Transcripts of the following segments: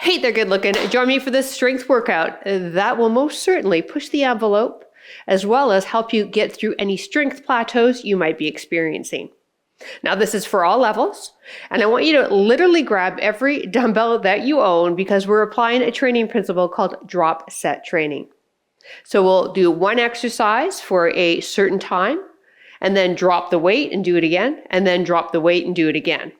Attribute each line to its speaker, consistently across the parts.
Speaker 1: Hey, they're good looking. Join me for this strength workout that will most certainly push the envelope as well as help you get through any strength plateaus you might be experiencing. Now, this is for all levels, and I want you to literally grab every dumbbell that you own because we're applying a training principle called drop set training. So we'll do one exercise for a certain time, and then drop the weight and do it again, and then drop the weight and do it again.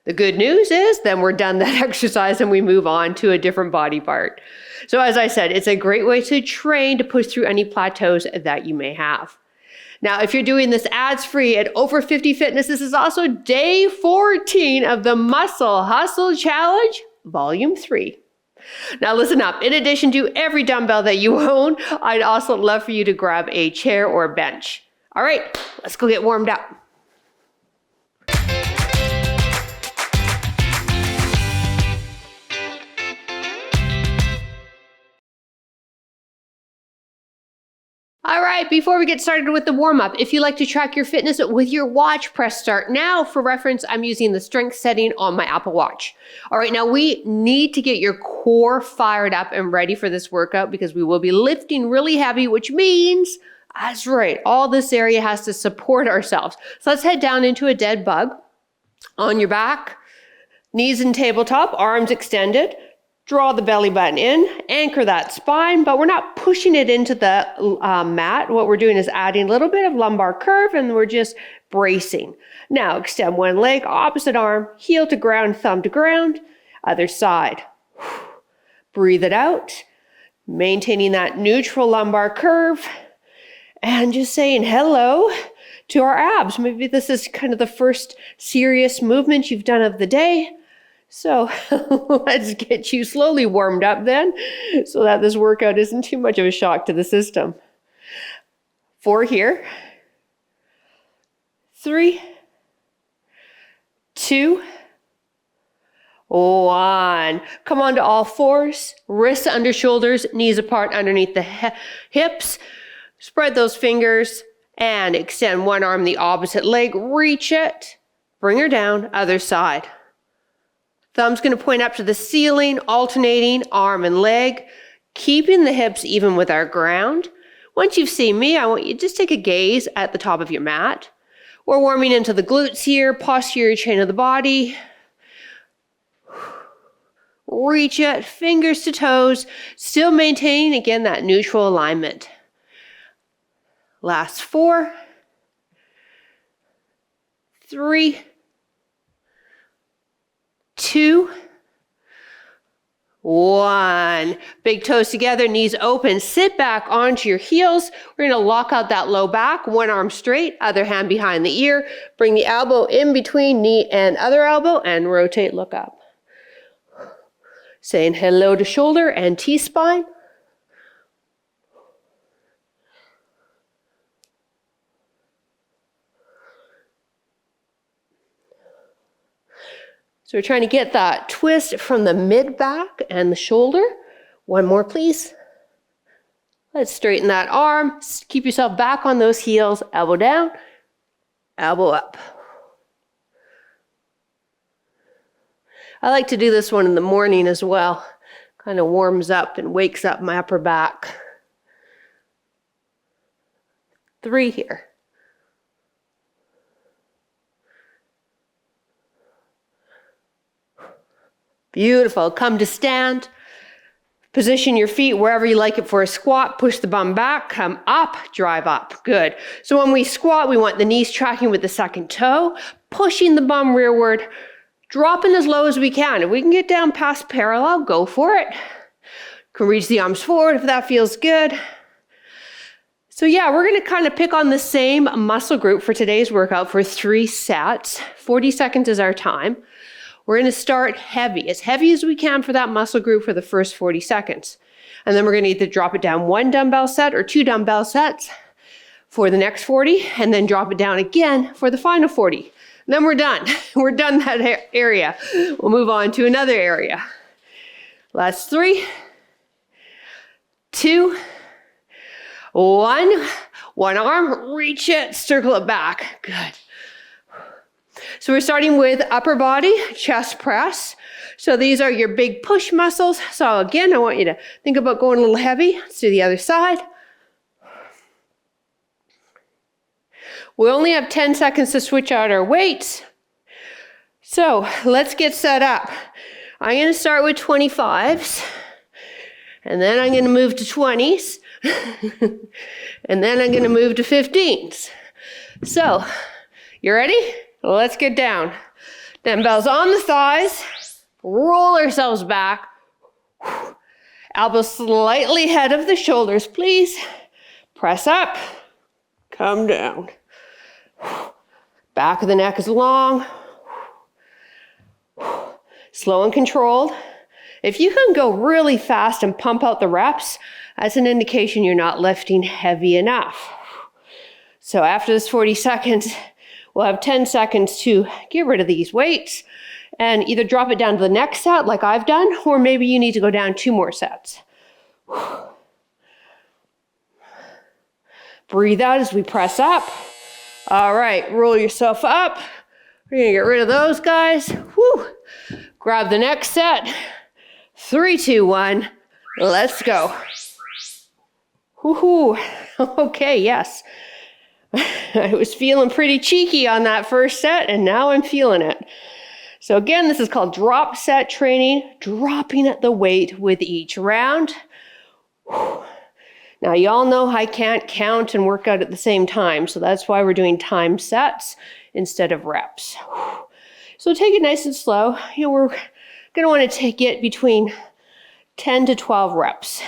Speaker 1: The good news is then we're done that exercise and we move on to a different body part. So as I said, it's a great way to train to push through any plateaus that you may have. Now, if you're doing this ads-free at Over 50 Fitness, this is also day 14 of the Muscle Hustle Challenge, Volume 3. Now listen up, in addition to every dumbbell that you own, I'd also love for you to grab a chair or a bench. All right, let's go get warmed up. All right, before we get started with the warm-up, if you like to track your fitness with your watch, press start now. For reference, I'm using the strength setting on my Apple Watch. All right, now we need to get your core fired up and ready for this workout because we will be lifting really heavy, which means, that's right, all this area has to support ourselves. So let's head down into a dead bug. On your back, knees in tabletop, arms extended. Draw the belly button in, anchor that spine, but we're not pushing it into the mat. What we're doing is adding a little bit of lumbar curve and we're just bracing. Now extend one leg, opposite arm, heel to ground, thumb to ground, other side. Breathe it out, maintaining that neutral lumbar curve and just saying hello to our abs. Maybe this is kind of the first serious movement you've done of the day. So let's get you slowly warmed up then so that this workout isn't too much of a shock to the system. 4 here. 3, 2, 1. Come on to all fours, wrists under shoulders, knees apart underneath the hips. Spread those fingers and extend one arm the opposite leg. Reach it. Bring her down, other side. Thumb's going to point up to the ceiling, alternating arm and leg, keeping the hips even with our ground. Once you've seen me, I want you to just take a gaze at the top of your mat. We're warming into the glutes here, posterior chain of the body. Reach it, fingers to toes, still maintaining, again, that neutral alignment. Last 4, 3, 2, 1. Big toes together, knees open. Sit back onto your heels. We're going to lock out that low back, one arm straight, other hand behind the ear. Bring the elbow in between knee and other elbow and rotate, look up. Saying hello to shoulder and T-spine. So we're trying to get that twist from the mid-back and the shoulder. One more, please. Let's straighten that arm. Keep yourself back on those heels. Elbow down, elbow up. I like to do this one in the morning as well. Kind of warms up and wakes up my upper back. 3 here. Beautiful. Come to stand. Position your feet wherever you like it for a squat. Push the bum back. Come up. Drive up. Good. So when we squat, we want the knees tracking with the second toe. Pushing the bum rearward. Dropping as low as we can. If we can get down past parallel, go for it. Can reach the arms forward if that feels good. So yeah, we're going to kind of pick on the same muscle group for today's workout for 3 sets. 40 seconds is our time. We're going to start heavy as we can for that muscle group for the first 40 seconds. And then we're going to either drop it down 1 dumbbell set or 2 dumbbell sets for the next 40, and then drop it down again for the final 40. And then we're done. We're done that area. We'll move on to another area. Last 3, 2, 1. One arm, reach it, circle it back. Good. So we're starting with upper body, chest press. So these are your big push muscles. So again, I want you to think about going a little heavy. Let's do the other side. We only have 10 seconds to switch out our weights. So let's get set up. I'm going to start with 25s, and then I'm going to move to 20s, and then I'm going to move to 15s. So, you ready? Let's get down. Dumbbells on the thighs, roll ourselves back. Elbows slightly ahead of the shoulders, please. Press up, come down. Back of the neck is long. Slow and controlled. If you can go really fast and pump out the reps, that's an indication you're not lifting heavy enough. So after this 40 seconds, we'll have 10 seconds to get rid of these weights and either drop it down to the next set like I've done, or maybe you need to go down 2 more sets. Breathe out as we press up. All right, roll yourself up. We're gonna get rid of those guys. Woo. Grab the next set. 3, 2, 1. Let's go. Woohoo. Okay, yes. I was feeling pretty cheeky on that first set, and now I'm feeling it. So again, this is called drop set training, dropping at the weight with each round. Now, you all know I can't count and work out at the same time, so that's why we're doing time sets instead of reps. So take it nice and slow. We're going to want to take it between 10 to 12 reps.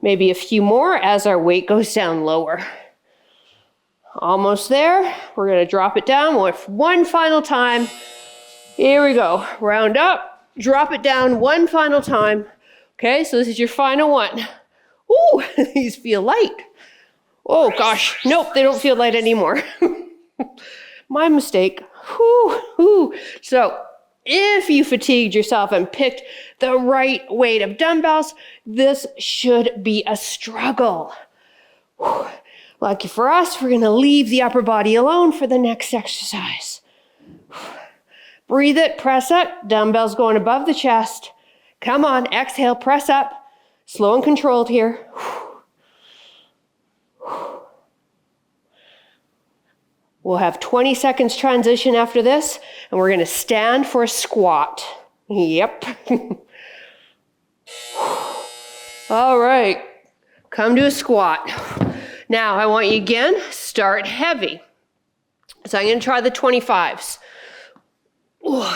Speaker 1: Maybe a few more as our weight goes down lower. Almost there. We're going to drop it down with one final time. Here we go. Round up, drop it down one final time. Okay, so this is your final one. Ooh, these feel light. Oh gosh, nope, they don't feel light anymore. My mistake. Whew. So if you fatigued yourself and picked the right weight of dumbbells, this should be a struggle. Whew. Lucky for us, we're gonna leave the upper body alone for the next exercise. Breathe it, press up, dumbbells going above the chest. Come on, exhale, press up. Slow and controlled here. We'll have 20 seconds transition after this, and we're gonna stand for a squat. Yep. All right, come to a squat. Now, I want you again, start heavy. So I'm gonna try the 25s. Ooh.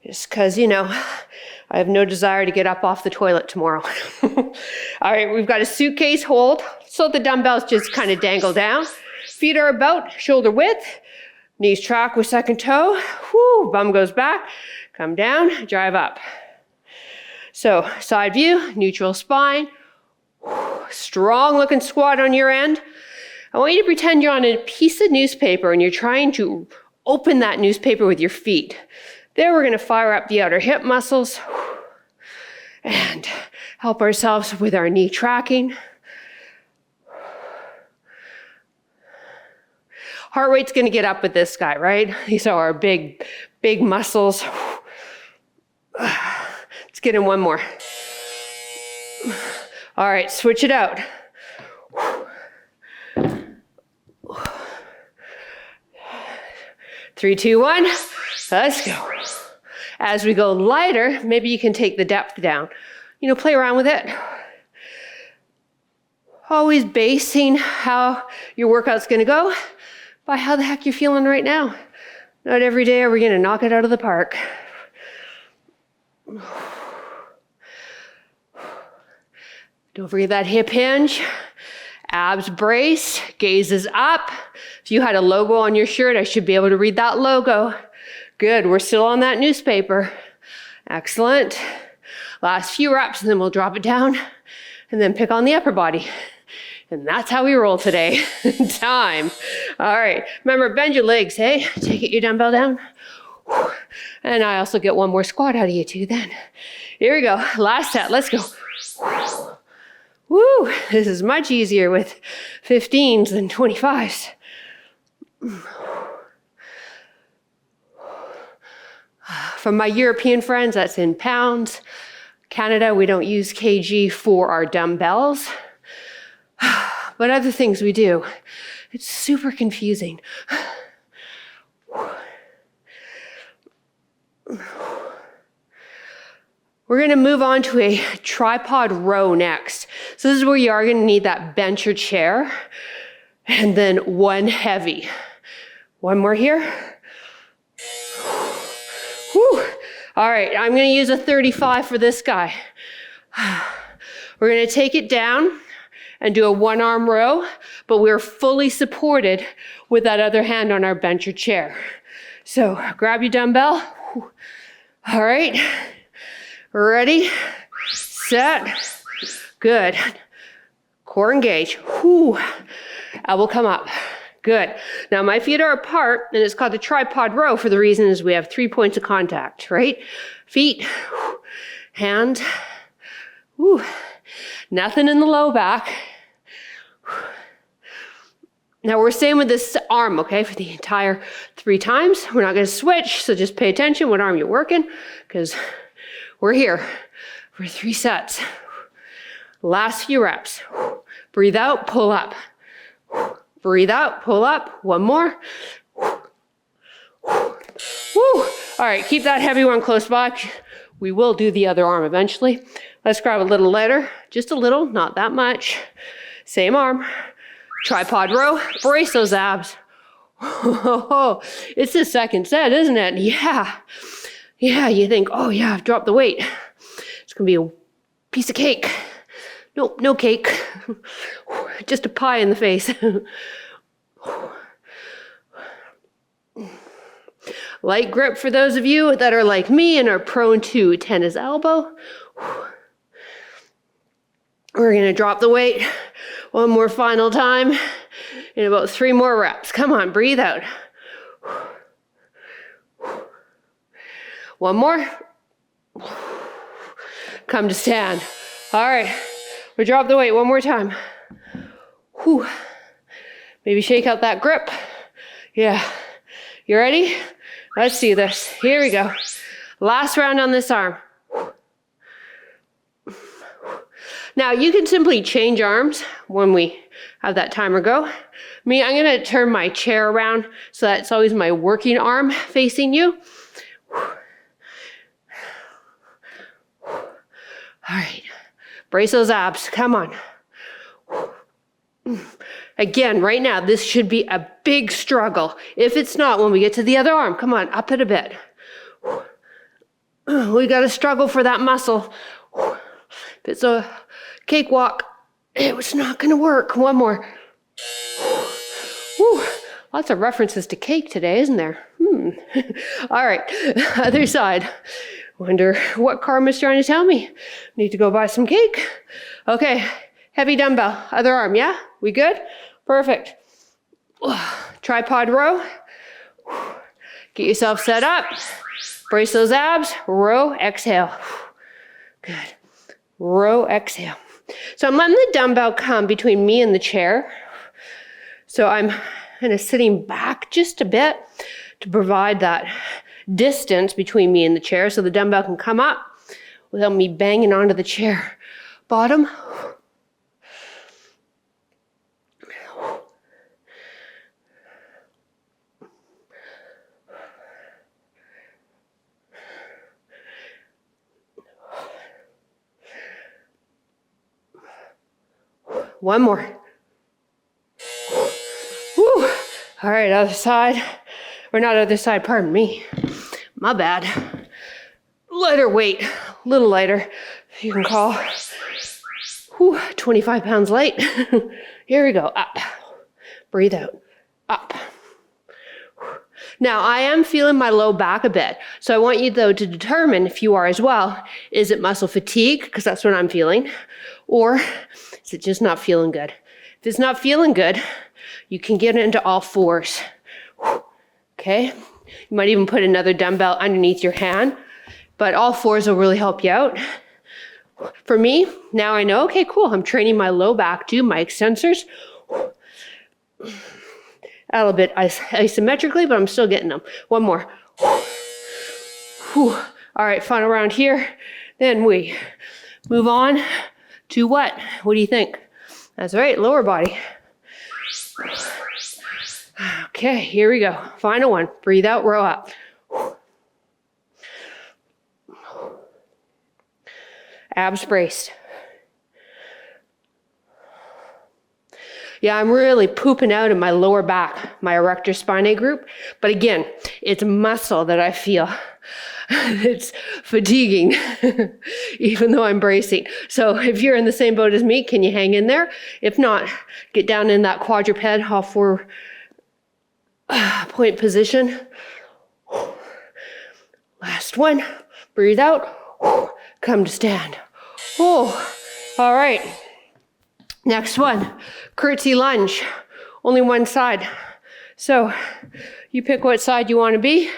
Speaker 1: Just because, I have no desire to get up off the toilet tomorrow. All right, we've got a suitcase hold. So the dumbbells just kind of dangle down. Feet are about shoulder width. Knees track with second toe. Whoo, bum goes back. Come down, drive up. So side view, neutral spine. Strong looking squat on your end. I want you to pretend you're on a piece of newspaper and you're trying to open that newspaper with your feet. There we're going to fire up the outer hip muscles and help ourselves with our knee tracking. Heart rate's going to get up with this guy, right? These are our big muscles. Let's get in one more. All right, switch it out. 3, 2, 1. Let's go. As we go lighter, maybe you can take the depth down. Play around with it. Always basing how your workout's going to go by how the heck you're feeling right now. Not every day are we going to knock it out of the park. Don't forget that hip hinge. Abs brace, gaze is up. If you had a logo on your shirt, I should be able to read that logo. Good, we're still on that newspaper. Excellent. Last few reps, and then we'll drop it down, and then pick on the upper body. And that's how we roll today. Time. All right, remember, bend your legs, hey? Take your dumbbell down. And I also get one more squat out of you too then. Here we go, last set, let's go. Woo, this is much easier with 15s than 25s. For my European friends, that's in pounds. Canada, we don't use kg for our dumbbells. But other things we do. It's super confusing. We're going to move on to a tripod row next. So this is where you are going to need that bench or chair. And then one heavy. One more here. Whew. All right, I'm going to use a 35 for this guy. We're going to take it down and do a one-arm row, but we're fully supported with that other hand on our bench or chair. So grab your dumbbell. All right, ready, set, good. Core engage. Whew. Elbow come up. Good. Now my feet are apart, and it's called the tripod row for the reason is we have 3 points of contact, right? Feet, hand, whew. Nothing in the low back. Now we're staying with this arm, okay, for the entire 3 times. We're not going to switch, so just pay attention what arm you're working, because we're here for 3 sets. Last few reps. Breathe out, pull up. Breathe out, pull up. One more. Woo. All right, keep that heavy one close by. We will do the other arm eventually. Let's grab a little lighter, just a little, not that much. Same arm. Tripod row, brace those abs. It's the second set, isn't it? Yeah. Yeah, you think, oh yeah, I've dropped the weight. It's gonna be a piece of cake. Nope, no cake. Just a pie in the face. Light grip for those of you that are like me and are prone to tennis elbow. We're gonna drop the weight one more final time in about 3 more reps. Come on, breathe out. One more. Come to stand. All right, we drop the weight one more time. Whew. Maybe shake out that grip. Yeah, you ready? Let's see this. Here we go. Last round on this arm. Now you can simply change arms when we have that timer go. Me, I'm gonna turn my chair around so that it's always my working arm facing you. All right, brace those abs, come on. Again, right now, this should be a big struggle. If it's not, when we get to the other arm, come on, up it a bit. We gotta struggle for that muscle. If it's a cakewalk, it's not gonna work. One more. Whew. Lots of references to cake today, isn't there? All right, other side. Wonder what karma's trying to tell me. Need to go buy some cake. Okay, heavy dumbbell, other arm, yeah? We good? Perfect. Tripod row. Get yourself set up. Brace those abs. Row, exhale. Good. Row, exhale. So I'm letting the dumbbell come between me and the chair. So I'm kind of sitting back just a bit to provide that distance between me and the chair so the dumbbell can come up without me banging onto the chair bottom. One more. Woo. All right, other side. Or not other side, pardon me. My bad. Lighter weight, a little lighter, if you can call. Whew, 25 pounds light. Here we go, up. Breathe out, up. Now, I am feeling my low back a bit. So I want you, though, to determine, if you are as well, is it muscle fatigue? Because that's what I'm feeling. Or is it just not feeling good? If it's not feeling good, you can get into all fours. Okay? You might even put another dumbbell underneath your hand, but all fours will really help you out. For me, now I know, okay, cool. I'm training my low back too, my extensors. A little bit isometrically, but I'm still getting them. One more. Whew. All right, final round here. Then we move on to what? What do you think? That's right, lower body. Okay, here we go. Final one. Breathe out, row up. Abs braced. Yeah, I'm really pooping out in my lower back, my erector spinae group. But again, it's muscle that I feel. It's fatiguing, even though I'm bracing. So if you're in the same boat as me, can you hang in there? If not, get down in that quadruped, all four point position. Last one. Breathe out. Come to stand. Oh, all right. Next one, curtsey lunge, only one side. So you pick what side you want to be.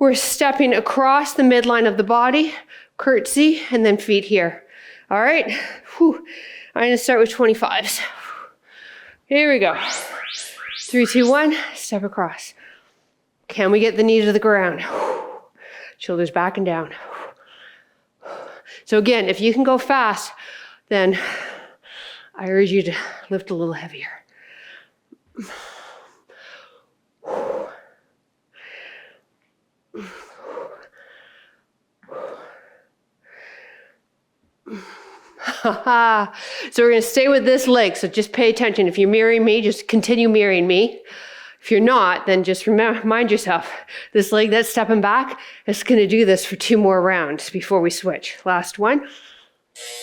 Speaker 1: We're stepping across the midline of the body, curtsey, and then feet here. All right, whew. I'm gonna start with 25s. Here we go. 3, 2, 1, step across. Can we get the knee to the ground? Shoulders back and down. So again, if you can go fast, then I urge you to lift a little heavier. So we're going to stay with this leg. So just pay attention. If you're mirroring me, just continue mirroring me. If you're not, then just remind yourself, this leg that's stepping back is going to do this for 2 more rounds before we switch. Last one.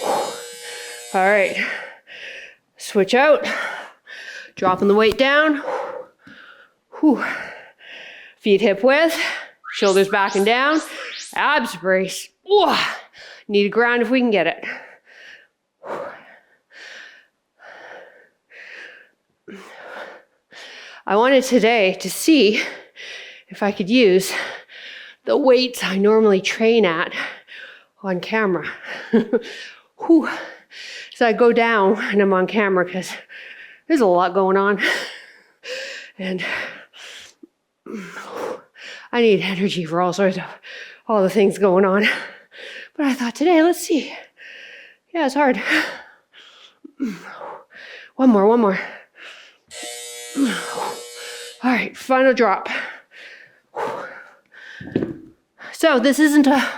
Speaker 1: All right. Switch out. Dropping the weight down. Whew. Feet hip width. Shoulders back and down. Abs brace. Ooh. Knee to ground if we can get it. I wanted today to see if I could use the weights I normally train at on camera. Whew. So I go down and I'm on camera because there's a lot going on. And I need energy for all the things going on. But I thought today, let's see. Yeah, it's hard. One more. All right, final drop. So this isn't a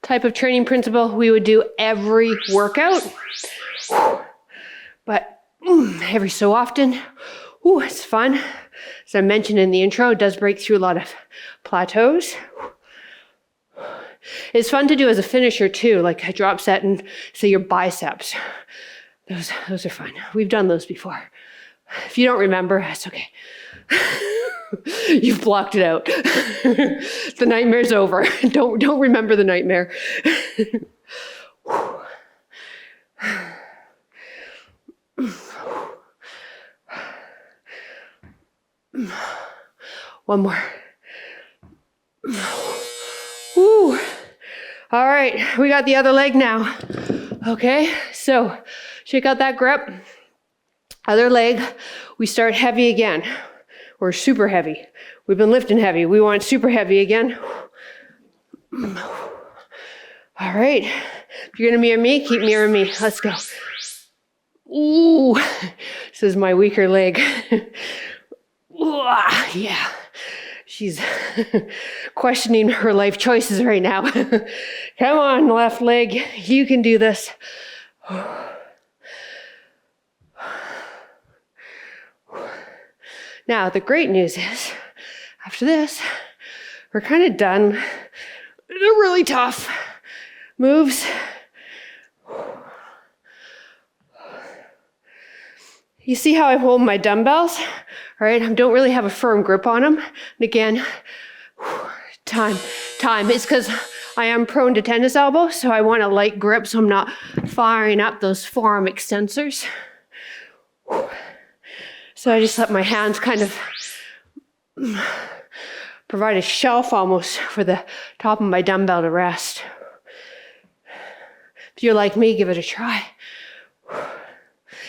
Speaker 1: type of training principle we would do every workout, but every so often, it's fun. As I mentioned in the intro, it does break through a lot of plateaus. It's fun to do as a finisher too, like a drop set and say your biceps. Those are fun. We've done those before. If you don't remember, that's okay. You've blocked it out. The nightmare's over. Don't remember the nightmare. One more. Woo. All right, we got the other leg now. Okay, so shake out that grip. Other leg, we start heavy again. Or super heavy. We've been lifting heavy. We want super heavy again. All right. If you're gonna mirror me, keep mirroring me. Let's go. Ooh, this is my weaker leg. Ooh, yeah. She's questioning her life choices right now. Come on, left leg. You can do this. Now, the great news is, after this, we're kind of done. They're really tough moves. You see how I hold my dumbbells? All right, I don't really have a firm grip on them. And again, time. It's because I am prone to tennis elbow, so I want a light grip so I'm not firing up those forearm extensors. So I just let my hands kind of provide a shelf almost for the top of my dumbbell to rest. If you're like me, give it a try.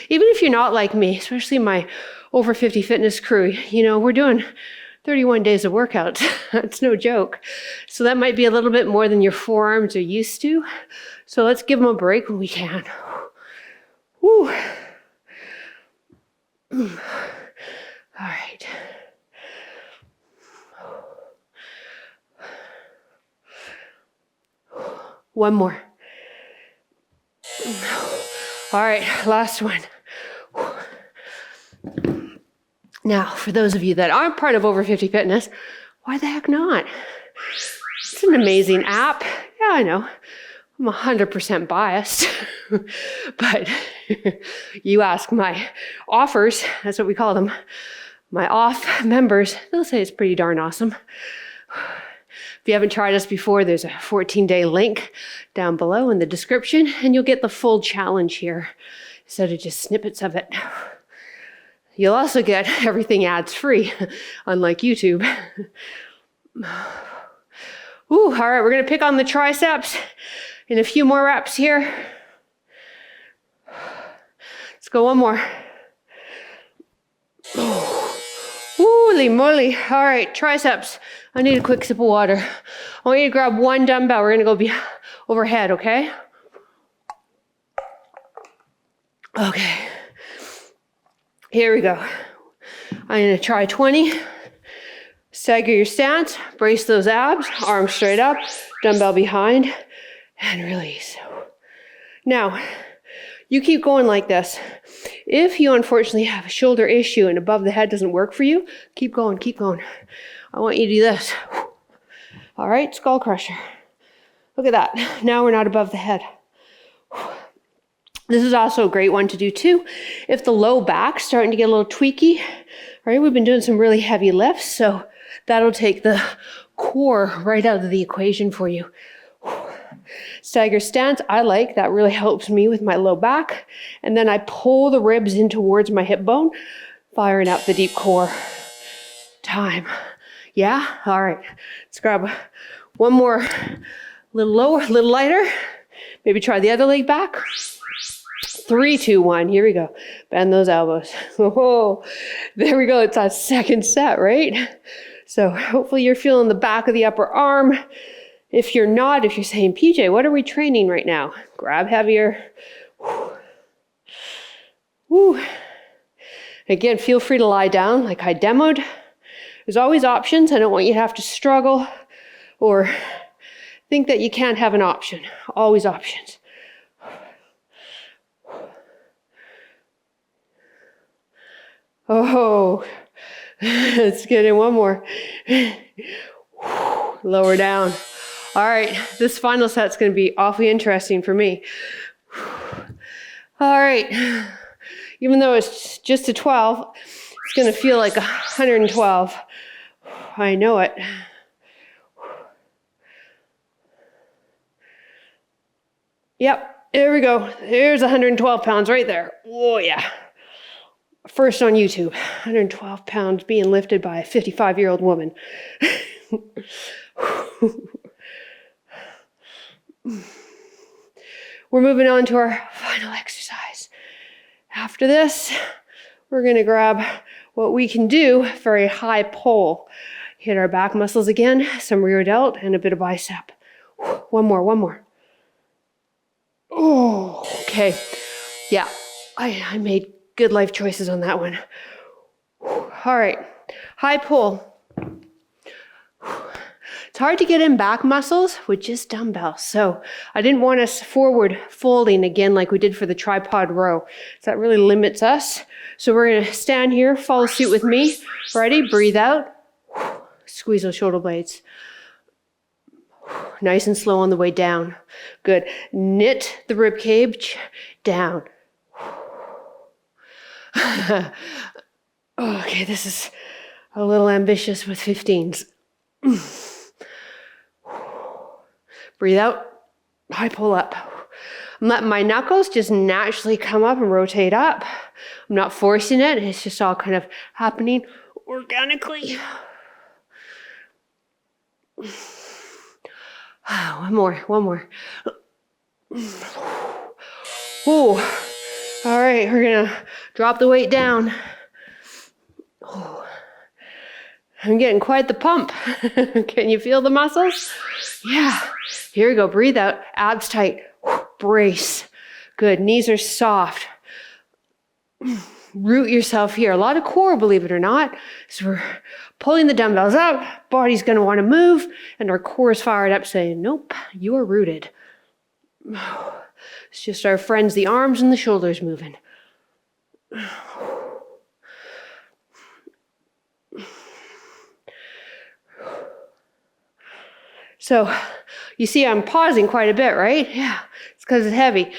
Speaker 1: Even if you're not like me, especially my over 50 fitness crew, they're 31 days of workouts. That's no joke. So that might be a little bit more than your forearms are used to. So let's give them a break when we can. Whew. All right. One more. All right, last one. Now, for those of you that aren't part of Over 50 Fitness, why the heck not? It's an amazing app. Yeah, I know. I'm 100% biased. But you ask my offers, that's what we call them, my off members, they'll say it's pretty darn awesome. If you haven't tried us before, there's a 14-day link down below in the description, and you'll get the full challenge here instead of just snippets of it. You'll also get everything ads-free, unlike YouTube. Ooh, all right, we're going to pick on the triceps in a few more reps here. Let's go one more. Holy moly. All right, triceps. I need a quick sip of water. I want you to grab one dumbbell. We're going to go overhead, okay? Okay. Here we go. I'm going to try 20. Stagger your stance. Brace those abs. Arms straight up. Dumbbell behind. And release. Now, you keep going like this. If you unfortunately have a shoulder issue and above the head doesn't work for you, keep going, keep going. I want you to do this. All right, skull crusher. Look at that. Now we're not above the head. This is also a great one to do too. If the low back's starting to get a little tweaky, right? We've been doing some really heavy lifts, so that'll take the core right out of the equation for you. Stagger stance, I like. That really helps me with my low back. And then I pull the ribs in towards my hip bone, firing out the deep core. Time. Yeah? All right. Let's grab one more. A little lower, a little lighter. Maybe try the other leg back. 3, 2, 1. Here we go. Bend those elbows. Oh, there we go. It's our second set, right? So hopefully you're feeling the back of the upper arm. If you're not, if you're saying, PJ, what are we training right now? Grab heavier. Woo. Again, feel free to lie down like I demoed. There's always options. I don't want you to have to struggle or think that you can't have an option. Always options. Oh, let's get in one more. Lower down. All right, this final set's going to be awfully interesting for me. All right, even though it's just a 12, it's going to feel like 112. I know it. Yep, there we go. There's 112 pounds right there. Oh, yeah. First on YouTube, 112 pounds being lifted by a 55-year-old woman. We're moving on to our final exercise. After this, we're going to grab what we can do for a high pull. Hit our back muscles again, some rear delt, and a bit of bicep. One more. Oh, okay. Yeah, I made good life choices on that one. All right, high pull. It's hard to get in back muscles with just dumbbells. So I didn't want us forward folding again like we did for the tripod row. So that really limits us. So we're going to stand here, follow suit with me. Ready? Breathe out. Squeeze those shoulder blades. Nice and slow on the way down. Good. Knit the rib cage down. Okay, this is a little ambitious with 15s. Breathe out, high pull up. I'm letting my knuckles just naturally come up and rotate up. I'm not forcing it, it's just all kind of happening organically. One more. Ooh. All right, we're gonna drop the weight down. I'm getting quite the pump. Can you feel the muscles? Yeah. Here we go. Breathe out. Abs tight. Brace. Good. Knees are soft. Root yourself here. A lot of core, believe it or not. So we're pulling the dumbbells up. Body's going to want to move. And our core is fired up saying, nope, you are rooted. It's just our friends, the arms and the shoulders moving. So you see I'm pausing quite a bit, right? Yeah, it's because it's heavy.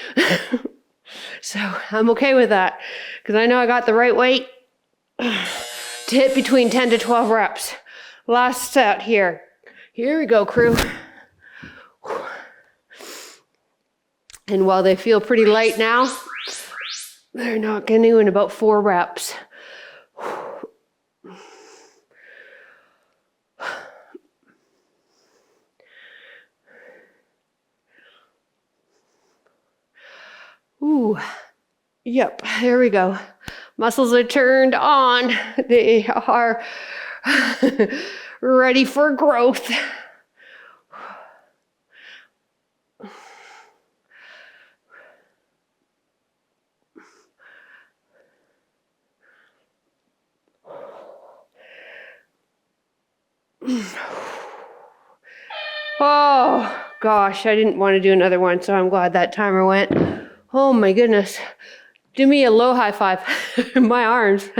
Speaker 1: So I'm okay with that because I know I got the right weight to hit between 10 to 12 reps. Last set here. Here we go, crew. And while they feel pretty light now, they're not going to in about 4 reps. Ooh, yep, there we go. Muscles are turned on. They are ready for growth. Oh, gosh, I didn't want to do another one, so I'm glad that timer went. Oh, my goodness. Do me a low high five. My arms.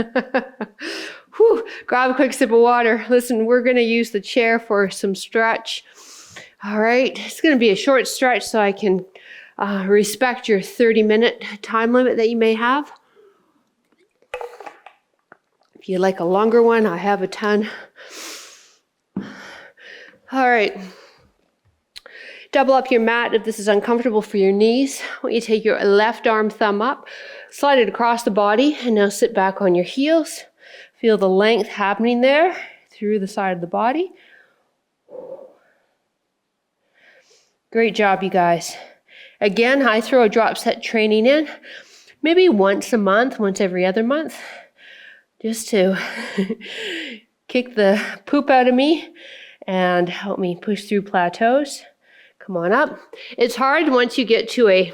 Speaker 1: Whew. Grab a quick sip of water. Listen, we're going to use the chair for some stretch. All right. It's going to be a short stretch so I can respect your 30-minute time limit that you may have. If you like a longer one, I have a ton. All right. Double up your mat if this is uncomfortable for your knees. I want you to take your left arm thumb up, slide it across the body, and now sit back on your heels. Feel the length happening there through the side of the body. Great job, you guys. Again, I throw a drop set training in, maybe once a month, once every other month, just to kick the poop out of me and help me push through plateaus. Come on up. It's hard once you get to a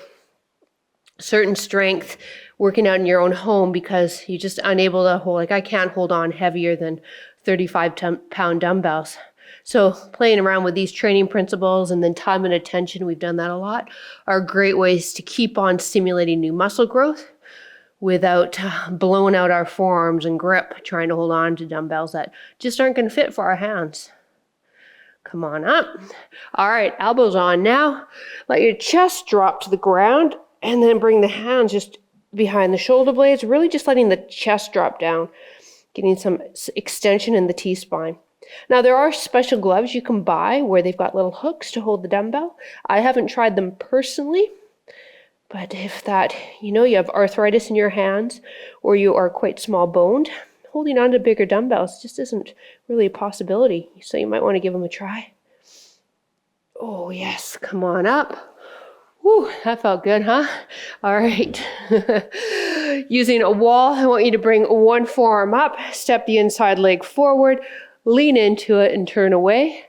Speaker 1: certain strength working out in your own home because you're just unable to hold, like I can't hold on heavier than 35-pound dumbbells. So playing around with these training principles and then time and attention, we've done that a lot, are great ways to keep on stimulating new muscle growth without blowing out our forearms and grip trying to hold on to dumbbells that just aren't going to fit for our hands. Come on up. All right, elbows on now. Let your chest drop to the ground and then bring the hands just behind the shoulder blades, really just letting the chest drop down, getting some extension in the T-spine. Now, there are special gloves you can buy where they've got little hooks to hold the dumbbell. I haven't tried them personally, but if that, you have arthritis in your hands or you are quite small boned, holding on to bigger dumbbells just isn't really a possibility. So you might want to give them a try. Oh, yes. Come on up. Whew, that felt good, huh? All right. Using a wall, I want you to bring one forearm up, step the inside leg forward, lean into it and turn away.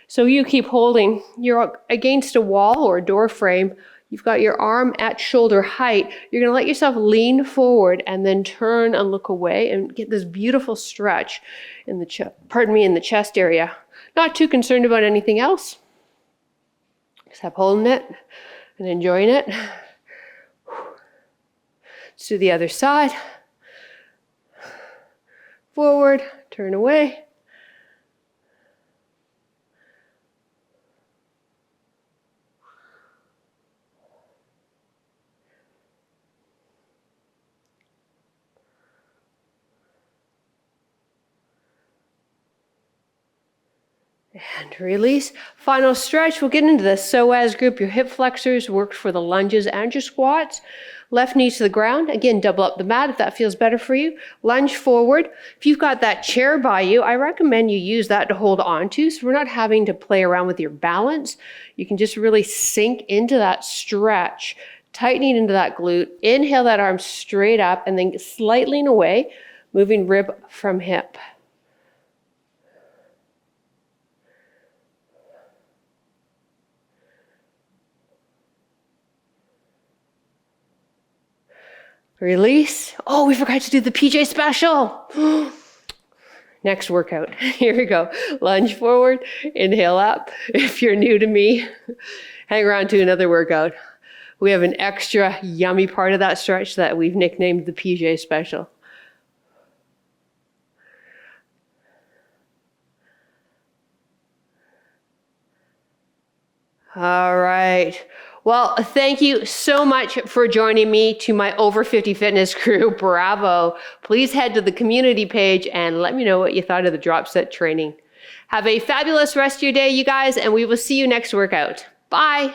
Speaker 1: So you keep holding. You're against a wall or a door frame. You've got your arm at shoulder height. You're going to let yourself lean forward and then turn and look away and get this beautiful stretch in the in the chest area. Not too concerned about anything else. Except holding it and enjoying it. Let's do the other side. Forward, turn away. And release. Final stretch. We'll get into the psoas group. Your hip flexors work for the lunges and your squats. Left knee to the ground. Again, double up the mat if that feels better for you. Lunge forward. If you've got that chair by you, I recommend you use that to hold on to, so we're not having to play around with your balance. You can just really sink into that stretch, tightening into that glute. Inhale that arm straight up and then slightly away, moving rib from hip. Release. Oh, we forgot to do the PJ special. Next workout. Here we go. Lunge forward, inhale up. If you're new to me, hang around to another workout. We have an extra yummy part of that stretch that we've nicknamed the PJ special. All right. Well, thank you so much for joining me to my Over 50 Fitness crew. Bravo. Please head to the community page and let me know what you thought of the drop set training. Have a fabulous rest of your day, you guys, and we will see you next workout. Bye.